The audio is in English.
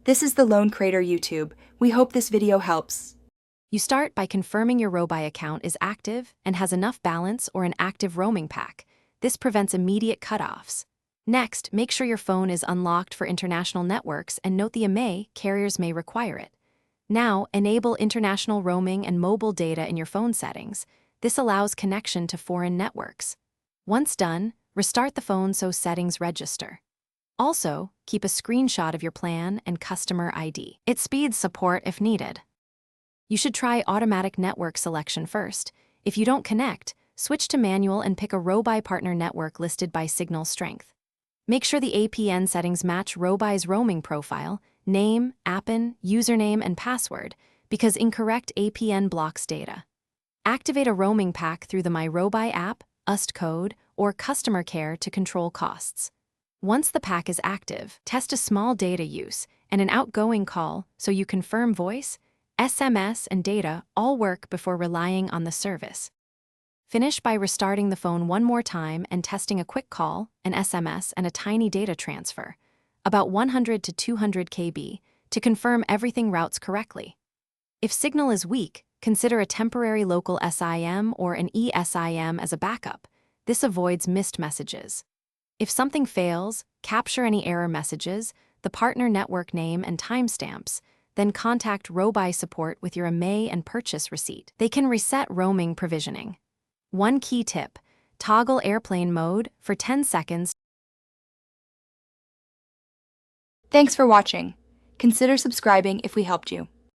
This is the Lone Crater YouTube. We hope this video helps. You start by confirming your Robi account is active and has enough balance or an active roaming pack. This prevents immediate cutoffs. Next, make sure your phone is unlocked for international networks and note the IMEI carriers may require it. Now, enable international roaming and mobile data in your phone settings. This allows connection to foreign networks. Once done, restart the phone so settings register. Also, keep a screenshot of your plan and customer ID. It speeds support if needed. You should try automatic network selection first. If you don't connect, switch to manual and pick a Robi partner network listed by signal strength. Make sure the APN settings match Robi's roaming profile, name, APN, username, and password, because incorrect APN blocks data. Activate a roaming pack through the My Robi app, UST code, or customer care to control costs. Once the pack is active, test a small data use and an outgoing call so you confirm voice, SMS, and data all work before relying on the service. Finish by restarting the phone one more time and testing a quick call, an SMS, and a tiny data transfer, about 100 to 200 KB, to confirm everything routes correctly. If signal is weak, consider a temporary local SIM or an eSIM as a backup. This avoids missed messages. If something fails, capture any error messages, the partner network name and timestamps, then contact Robi support with your IMEI and purchase receipt. They can reset roaming provisioning. One key tip: toggle airplane mode for 10 seconds. Thanks for watching. Consider subscribing if we helped you.